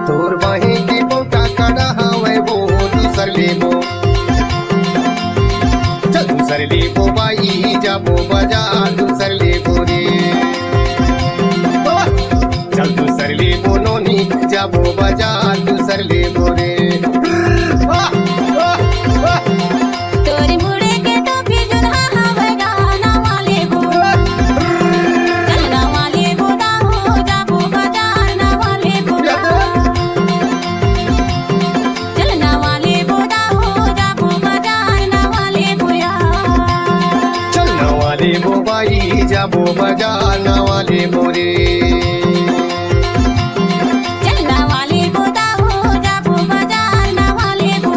तोर बाहे की बोटा कड़ा हवे वो दूसर लेबो चल दूसर लेबो बाई जाबो बाजार दूसर लेबो रे चल दूसर लेबो नोनी जाबो बाजार दूसर लेबो रे तोरी मुड़े के तो भी जुल्हा हवे गाना वाले बो चल ना वाले बो ना हो जाबो बाजार ना वाले बो चल ना वाले बो ना हो जाबो बाजार ना वाले बो चल ना वाले बो बाई जाबो बाजार ना वाले बो रे चल ना वाले बो ना हो जाबो बाजार ना वाले बो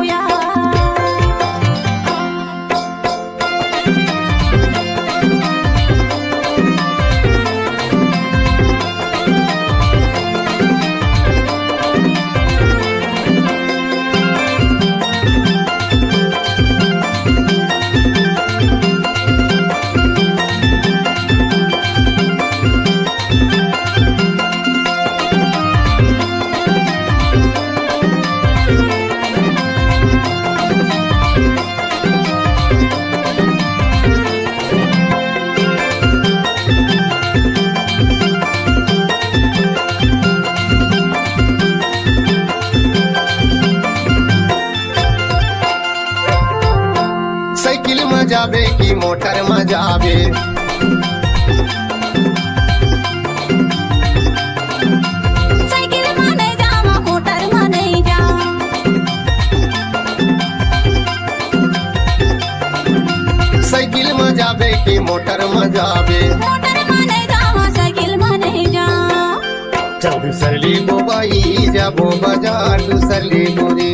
साइकिल में जाबे की मोटर में जाबे साइकिल में नहीं जावा मोटर में नहीं जा साइकिल में जाबे की मोटर में जाबे मोटर में नहीं जावा साइकिल में नहीं जा चल दूसर लेबो बाई जाबो बाजार दूसर लेबो रे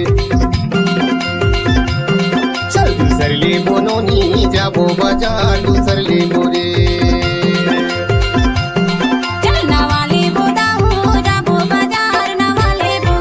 चल दूसर लेबो नोनी जाबो बाजार दूसर लेबो रे चल ना वाले बो ना हो जाबो बाजार ना वाले बो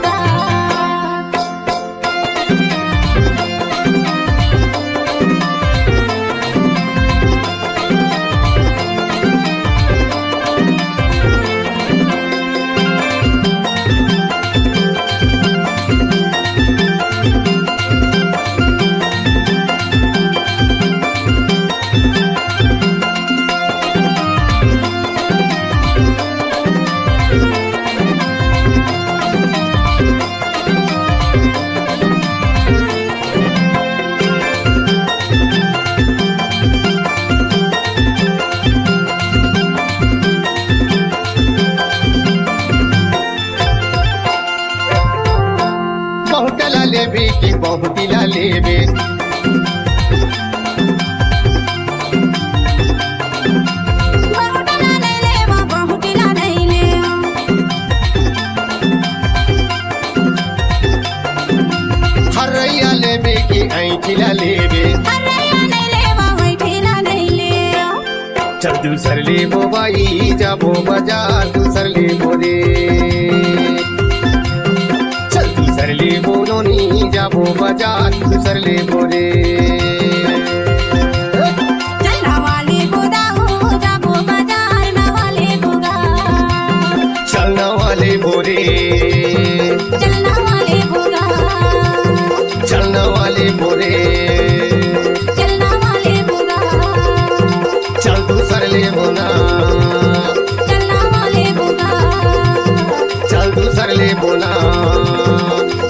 बहुतला लेबे की बहुतिला लेबे बहुटला नहीं लेवा बहुटिला नहीं ले हरैया लेबे की ऐठिला लेबे अरे नहीं लेवा बैठिला नहीं ले चल दूसर लेबो बाई जाबो बाजार दूसर लेबो रे चल दूसर लेबो नोनी जाबो बाजार दूसर लेबो रे चल ना वाले बो ना हो जाबो बाजार ना वाले बो चलना वाले बोरे चल ना वाले बो चलना वाले बोरे चल ना वाले बो चल दूसर लेबो ना चल ना वाले बो चल दूसर लेबो ना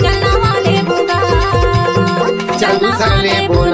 चल ना वाले बो चल दूसर लेबो ना